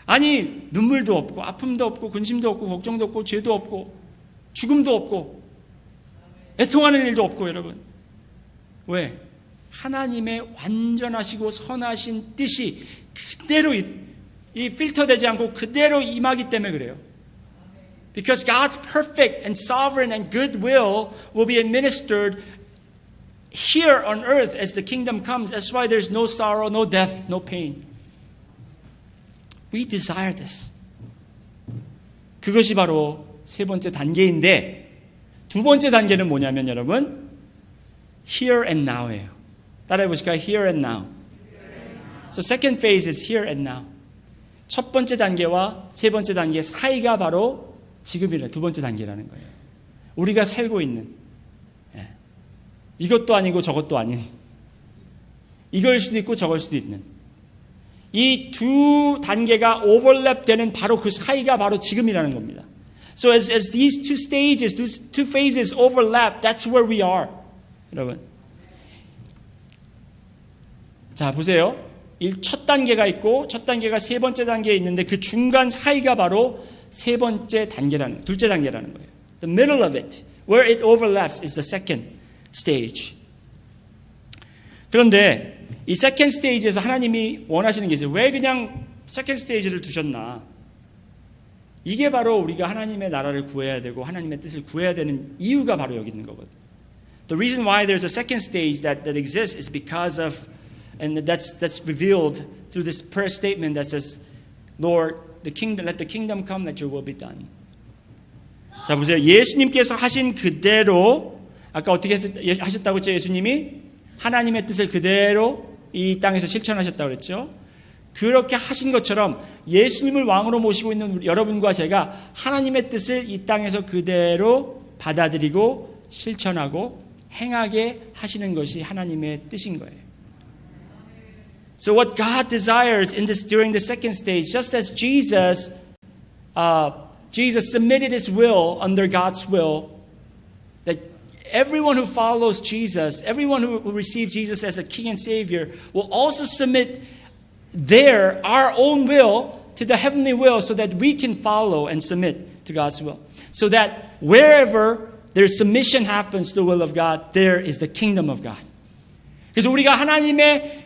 아니, 눈물도 없고 아픔도 없고 근심도 없고 걱정도 없고 죄도 없고 죽음도 없고 애통하는 일도 없고, 여러분. 왜? 하나님의 완전하시고 선하신 뜻이 그대로 이 필터되지 않고 그대로 임하기 때문에 그래요. Because God's perfect and sovereign and good will be administered here on earth as the kingdom comes. That's why there's no sorrow, no death, no pain. We desire this. 그것이 바로 세 번째 단계인데, 두 번째 단계는 뭐냐면 여러분, here and now예요. 따라해 보실까요? Here and now. So second phase is here and now. 첫 번째 단계와 세 번째 단계 사이가 바로 지금이라 두 번째 단계라는 거예요. 우리가 살고 있는, 이것도 아니고 저것도 아닌, 이걸 수도 있고 저걸 수도 있는 이 두 단계가 오버랩되는 바로 그 사이가 바로 지금이라는 겁니다. So as these two stages, these two phases overlap, that's where we are. 여러분. 자, 보세요. 첫 단계가 있고 첫 단계가 세 번째 단계에 있는데 그 중간 사이가 바로 세 번째 단계라는, 둘째 단계라는 거예요. The middle of it, where it overlaps is the second stage. 그런데 이 second stage에서 하나님이 원하시는 게 있어요. 왜 그냥 second stage를 두셨나? 이게 바로 우리가 하나님의 나라를 구해야 되고 하나님의 뜻을 구해야 되는 이유가 바로 여기 있는 거거든요. The reason why there's a second stage that exists is because of, and that's revealed through this prayer statement that says, Lord, let the kingdom come, let your will be done. 자, 보세요. 예수님께서 하신 그대로, 아까 어떻게 하셨다고 했죠? 예수님이 하나님의 뜻을 그대로 이 땅에서 실천하셨다고 그랬죠? 그렇게 하신 것처럼 예수님을 왕으로 모시고 있는 여러분과 제가 하나님의 뜻을 이 땅에서 그대로 받아들이고 실천하고 행하게 하시는 것이 하나님의 뜻인 거예요. So what God desires in this during the second stage, just as Jesus submitted his will under God's will, that everyone who follows Jesus, everyone who receives Jesus as a King and Savior, will also submit our own will to the heavenly will, so that we can follow and submit to God's will. So that wherever there's submission happens to the will of God, there is the kingdom of God. 그래서 우리가 하나님의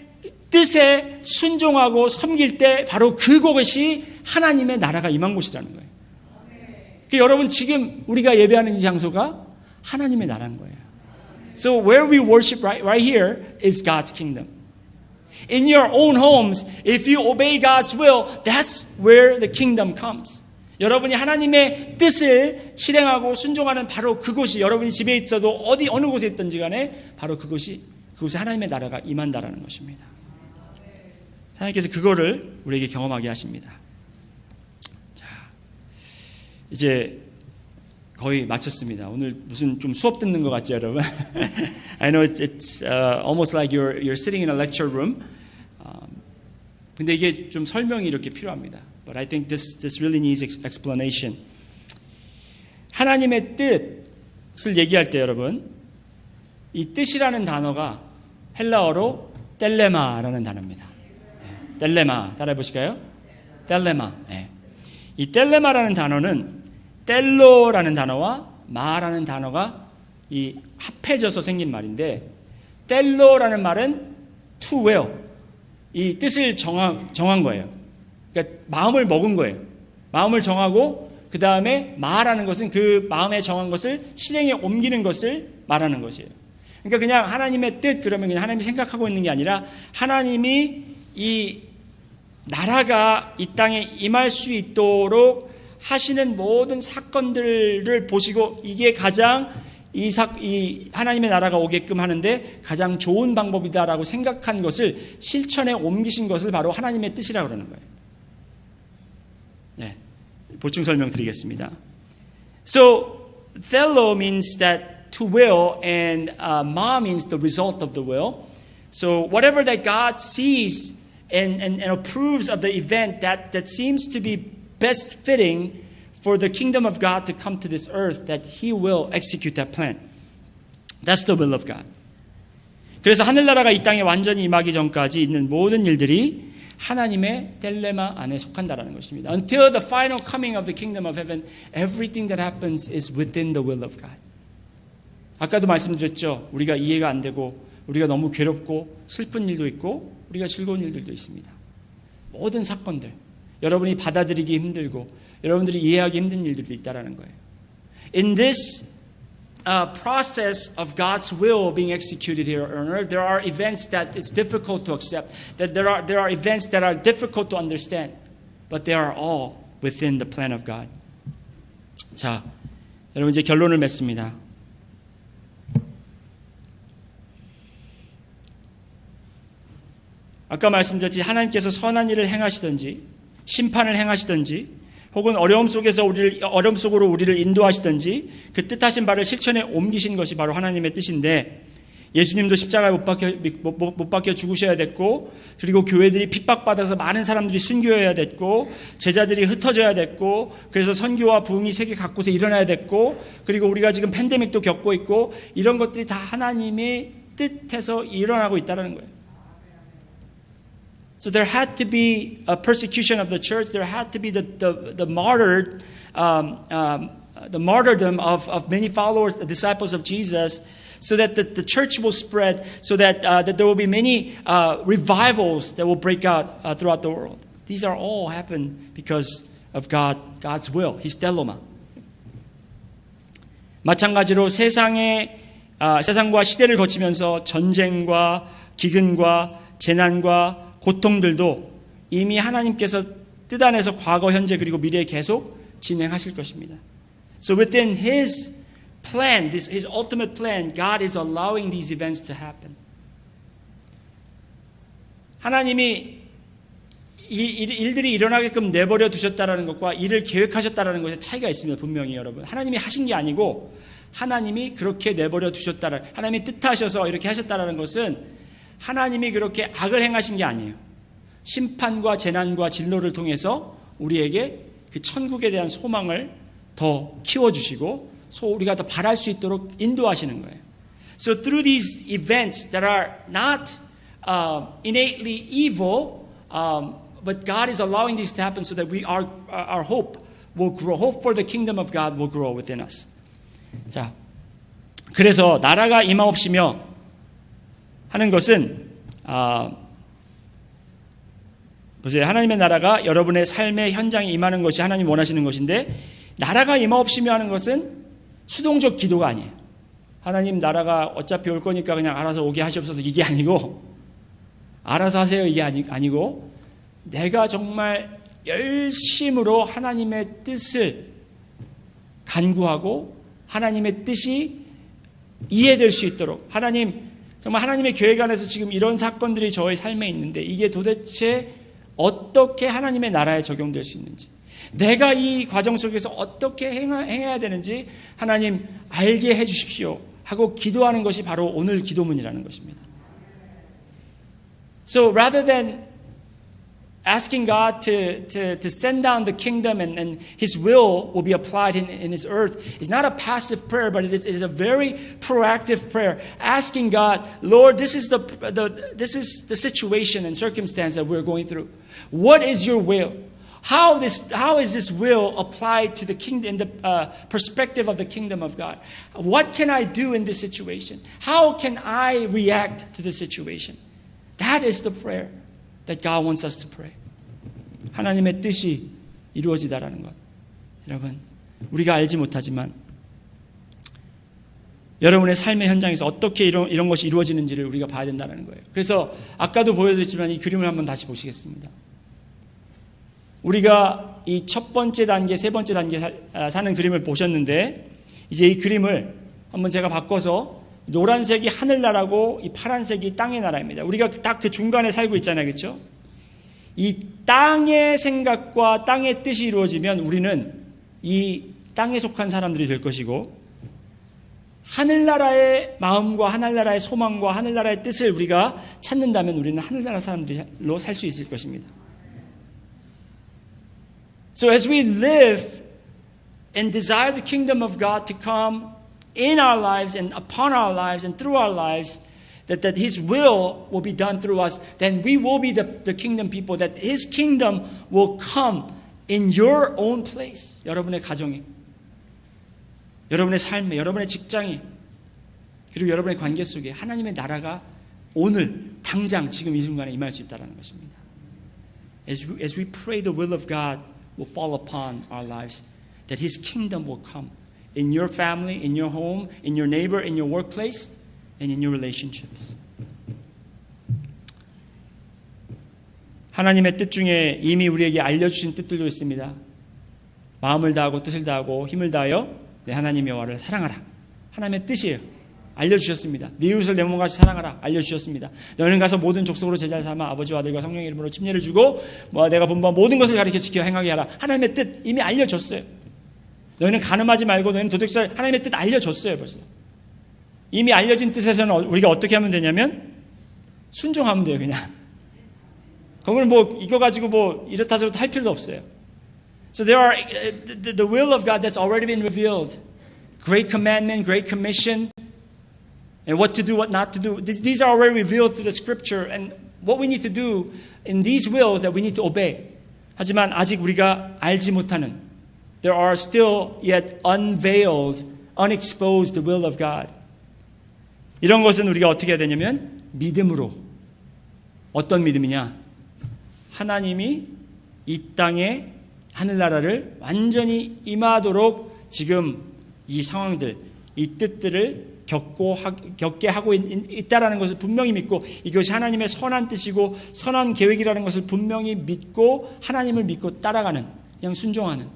뜻에 순종하고 섬길 때 바로 그곳이 하나님의 나라가 임한 곳이라는 거예요. 그러니까 여러분, 지금 우리가 예배하는 이 장소가 하나님의 나라인 거예요. So where we worship right here is God's kingdom. In your own homes, if you obey God's will, that's where the kingdom comes. 여러분이 하나님의 뜻을 실행하고 순종하는 바로 그곳이, 여러분이 집에 있어도 어느 곳에 있든지 간에 바로 그곳에 하나님의 나라가 임한다라는 것입니다. 하나님께서 그거를 우리에게 경험하게 하십니다. 자, 이제 거의 마쳤습니다. 오늘 무슨 좀 수업 듣는 것 같죠, 여러분? I know it's almost like you're sitting in a lecture room. 근데 이게 좀 설명이 이렇게 필요합니다. But I think this really needs explanation. 하나님의 뜻을 얘기할 때 여러분, 이 뜻이라는 단어가 헬라어로 텔레마라는 단어입니다. 텔레마, 따라해 보실까요? 텔레마. 이 텔레마라는 단어는 텔로라는 단어와 마라는 단어가 이 합해져서 생긴 말인데, 텔로라는 말은 to will, 이 뜻을 정한 거예요. 그러니까 마음을 먹은 거예요. 마음을 정하고 그 다음에 마라는 것은 그 마음에 정한 것을 실행에 옮기는 것을 말하는 것이에요. 그러니까 그냥 하나님의 뜻, 그러면 그냥 하나님이 생각하고 있는 게 아니라 하나님이 이 나라가 이 땅에 임할 수 있도록 하시는 모든 사건들을 보시고 이게 가장 이 하나님의 나라가 오게끔 하는데 가장 좋은 방법이다라고 생각한 것을 실천에 옮기신 것을 바로 하나님의 뜻이라고 그러는 거예요. 네, 보충 설명 드리겠습니다. So, thello means that to will, and ma means the result of the will. So, whatever that God sees and approves of the event that seems to be best fitting for the kingdom of God to come to this earth, that He will execute that plan. That's the will of God. 그래서 하늘나라가 이 땅에 완전히 임하기 전까지 있는 모든 일들이 하나님의 텔레마 안에 속한다라는 것입니다. Until the final coming of the kingdom of heaven, everything that happens is within the will of God. 아까도 말씀드렸죠. 우리가 이해가 안 되고 우리가 너무 괴롭고 슬픈 일도 있고 우리가 즐거운 일들도 있습니다. 모든 사건들, 여러분이 받아들이기 힘들고 여러분들이 이해하기 힘든 일들도 있다라는 거예요. In this process of God's will being executed here on earth, there are events that it's difficult to accept. That there are events that are difficult to understand, but they are all within the plan of God. 자, 여러분 이제 결론을 맺습니다. 아까 말씀드렸지 하나님께서 선한 일을 행하시든지 심판을 행하시든지 혹은 어려움 속으로 우리를 인도하시든지 그 뜻하신 바를 실천에 옮기신 것이 바로 하나님의 뜻인데, 예수님도 십자가에 못 박혀 죽으셔야 됐고, 그리고 교회들이 핍박받아서 많은 사람들이 순교해야 됐고, 제자들이 흩어져야 됐고, 그래서 선교와 부흥이 세계 각곳에 일어나야 됐고, 그리고 우리가 지금 팬데믹도 겪고 있고, 이런 것들이 다 하나님의 뜻에서 일어나고 있다는 거예요. So there had to be a persecution of the church. There had to be the martyrdom of many followers, the disciples of Jesus, so that the church will spread, so that there will be many revivals that will break out throughout the world. These are all happen because of God's will, His 텔로마. 마찬가지로 세상과 시대를 거치면서 전쟁과 기근과 재난과 고통들도 이미 하나님께서 뜻 안에서 과거, 현재 그리고 미래에 계속 진행하실 것입니다. So within His plan, His ultimate plan, God is allowing these events to happen. 하나님이 이 일들이 일어나게끔 내버려 두셨다라는 것과 이를 계획하셨다라는 것에 차이가 있습니다. 분명히 여러분. 하나님이 하신 게 아니고 하나님이 그렇게 내버려 두셨다라는, 하나님이 뜻하셔서 이렇게 하셨다라는 것은 하나님이 그렇게 악을 행하신 게 아니에요. 심판과 재난과 진노를 통해서 우리에게 그 천국에 대한 소망을 더 키워주시고 우리가 더 바랄 수 있도록 인도하시는 거예요. So through these events that are not innately evil, but God is allowing these to happen so that our hope will grow. Hope for the kingdom of God will grow within us. 자, 그래서 나라가 임하옵시며 하는 것은 보세요. 하나님의 나라가 여러분의 삶의 현장에 임하는 것이 하나님 원하시는 것인데, 나라가 임하옵시며 하는 것은 수동적 기도가 아니에요. 하나님 나라가 어차피 올 거니까 그냥 알아서 오게 하시옵소서, 이게 아니고, 알아서 하세요, 이게 아니고, 내가 정말 열심으로 하나님의 뜻을 간구하고 하나님의 뜻이 이해될 수 있도록, 정말 하나님의 계획 안에서 지금 이런 사건들이 저의 삶에 있는데 이게 도대체 어떻게 하나님의 나라에 적용될 수 있는지, 내가 이 과정 속에서 어떻게 행해야 되는지 하나님 알게 해 주십시오 하고 기도하는 것이 바로 오늘 기도문이라는 것입니다. So rather than asking God to send down the kingdom and His will be applied in His earth is not a passive prayer, but it is a very proactive prayer. Asking God, Lord, this is the situation and circumstance that we're going through. What is your will? How is this will applied to the kingdom in the perspective of the kingdom of God? What can I do in this situation? How can I react to the situation? That is the prayer that God wants us to pray. 하나님의 뜻이 이루어지다라는 것. 여러분, 우리가 알지 못하지만 여러분의 삶의 현장에서 어떻게 이런 것이 이루어지는지를 우리가 봐야 된다는 거예요. 그래서 아까도 보여드렸지만 이 그림을 한번 다시 보시겠습니다. 우리가 이 첫 번째 단계, 세 번째 단계 사는 그림을 보셨는데 이제 이 그림을 한번 제가 바꿔서 노란색이 하늘나라고 이 파란색이 땅의 나라입니다. 우리가 딱 그 중간에 살고 있잖아요. 그렇죠? 이 땅의 생각과 땅의 뜻이 이루어지면 우리는 이 땅에 속한 사람들이 될 것이고 하늘나라의 마음과 하늘나라의 소망과 하늘나라의 뜻을 우리가 찾는다면 우리는 하늘나라 사람들로 살 수 있을 것입니다. So as we live and desire the kingdom of God to come in our lives and upon our lives and through our lives, that His will be done through us, then we will be the kingdom people, that His kingdom will come in your own place. 여러분의 가정에, 여러분의 삶에, 여러분의 직장에, 그리고 여러분의 관계 속에 하나님의 나라가 오늘, 당장, 지금 이 순간에 임할 수 있다는 것입니다. As we pray, the will of God will fall upon our lives, that His kingdom will come in your family, in your home, in your neighbor, in your workplace, and in your relationships. 하나님의 뜻 중에 이미 우리에게 알려주신 뜻들도 있습니다. 마음을 다하고 뜻을 다하고 힘을 다하여 내 하나님 여호와를 사랑하라. 하나님의 뜻이에요. 알려주셨습니다. 네 이웃을 내 몸같이 사랑하라. 알려주셨습니다. 너희는 가서 모든 족속으로 제자를 삼아 아버지와 아들과 성령의 이름으로 침례를 주고 내가 분부한 모든 것을 가르쳐 지켜 행하게 하라. 하나님의 뜻 이미 알려줬어요. 너희는 간음하지 말고 너희는 도둑질, 하나님의 뜻 알려줬어요. 벌써 이미 알려진 뜻에서는 우리가 어떻게 하면 되냐면 순종하면 돼요. 그냥 그걸 이거 가지고 이렇다 저렇다 할 필요도 없어요. So there are the will of God that's already been revealed. Great commandment, great commission, and what to do, what not to do. These are already revealed through the scripture, and what we need to do in these wills that we need to obey. 하지만 아직 우리가 알지 못하는, there are still yet unveiled, unexposed will of God. 이런 것은 우리가 어떻게 해야 되냐면 믿음으로. 어떤 믿음이냐? 하나님이 이 땅에 하늘나라를 완전히 임하도록 지금 이 상황들, 이 뜻들을 겪게 하고 있다라는 것을 분명히 믿고 이것이 하나님의 선한 뜻이고 선한 계획이라는 것을 분명히 믿고 하나님을 믿고 따라가는, 그냥 순종하는,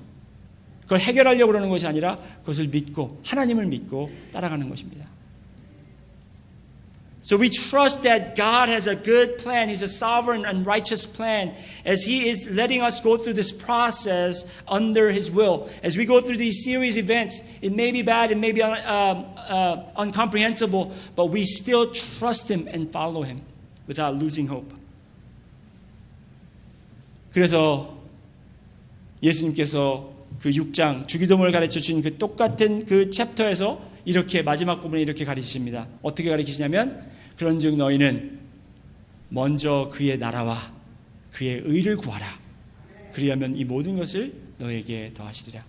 그걸 해결하려고 그러는 것이 아니라 그것을 믿고 하나님을 믿고 따라가는 것입니다. So we trust that God has a good plan. He's a sovereign and righteous plan as He is letting us go through this process under His will. As we go through these series events, it may be bad, it may be incomprehensible, but we still trust Him and follow Him without losing hope. 그래서 예수님께서 그 6장 주기도문을 가르쳐 주신 그 똑같은 그 챕터에서 이렇게 마지막 부분에 이렇게 가르치십니다. 어떻게 가르치시냐면 그런즉 너희는 먼저 그의 나라와 그의 의를 구하라. 그리하면 이 모든 것을 너에게 더하시리라.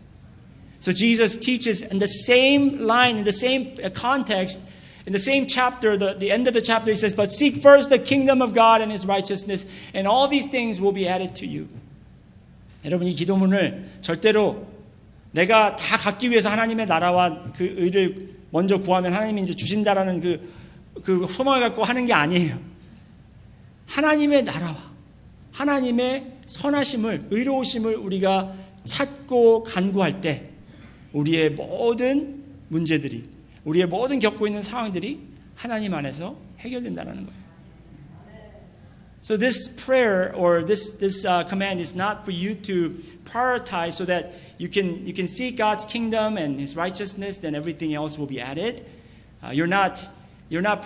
So Jesus teaches in the same line, in the same context, in the same chapter, the end of the chapter, He says, but seek first the kingdom of God and His righteousness, and all these things will be added to you. 여러분, 이 기도문을 절대로 내가 다 갖기 위해서 하나님의 나라와 그 의를 먼저 구하면 하나님이 이제 주신다라는 그 소망을 갖고 하는 게 아니에요. 하나님의 나라와 하나님의 선하심을, 의로우심을 우리가 찾고 간구할 때 우리의 모든 문제들이, 우리의 모든 겪고 있는 상황들이 하나님 안에서 해결된다는 거예요. So this prayer or this command is not for you to prioritize so that you can seek God's kingdom and His righteousness, then everything else will be added. You're not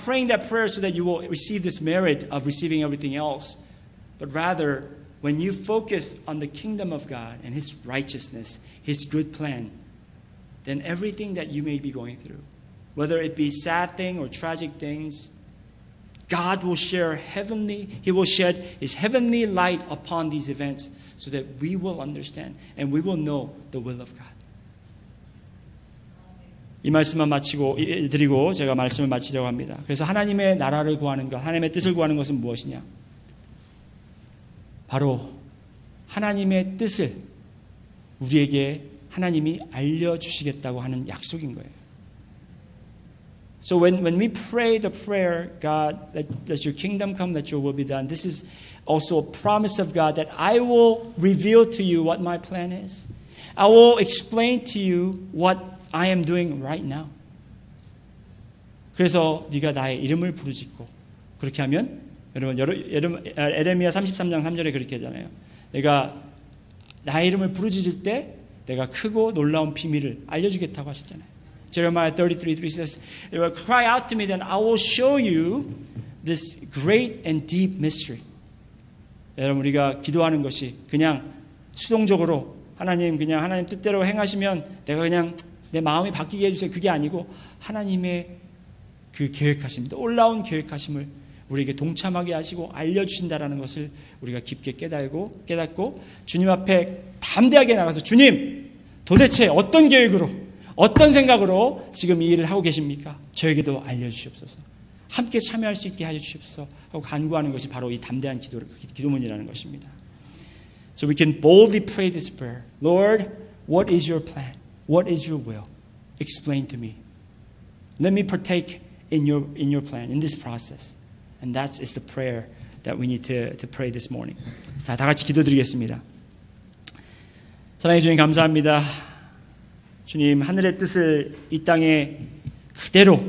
praying that prayer so that you will receive this merit of receiving everything else, but rather when you focus on the kingdom of God and His righteousness, His good plan, then everything that you may be going through, whether it be sad thing or tragic things, God will He will shed His heavenly light upon these events so that we will understand and we will know the will of God. 이 말씀만 드리고 제가 말씀을 마치려고 합니다. 그래서 하나님의 나라를 구하는 것, 하나님의 뜻을 구하는 것은 무엇이냐? 바로 하나님의 뜻을 우리에게 하나님이 알려주시겠다고 하는 약속인 거예요. So when we pray the prayer, God, let your kingdom come, let your will be done, this is also a promise of God that I will reveal to you what my plan is. I will explain to you what I am doing right now. 그래서 네가 나의 이름을 부르짖고 그렇게 하면 여러분 에레미야 33장 3절에 그렇게 하잖아요. 내가 나의 이름을 부르짖을 때 내가 크고 놀라운 비밀을 알려주겠다고 하셨잖아요. Jeremiah 33:3 says, "Cry out to me, then I will show you this great and deep mystery." 여러분 우리가 기도하는 것이 그냥 수동적으로 하나님 뜻대로 행하시면 내가 그냥 내 마음이 바뀌게 해주세요. 그게 아니고 하나님의 그 계획하심, 놀라운 계획하심을 우리에게 동참하게 하시고 알려주신다라는 것을 우리가 깊게 깨닫고 주님 앞에 담대하게 나가서 주님 도대체 어떤 계획으로 어떤 생각으로 지금 이 일을 하고 계십니까? 저에게도 알려주시옵소서. 함께 참여할 수 있게 해주시옵소서 하고 간구하는 것이 바로 이 담대한 기도문이라는 것입니다. So we can boldly pray this prayer. Lord, what is your plan? What is your will? Explain to me. Let me partake in your plan, in this process. And that is the prayer that we need to pray this morning. 자, 다 같이 기도드리겠습니다. 사랑해 주님 감사합니다. 주님 하늘의 뜻을 이 땅에 그대로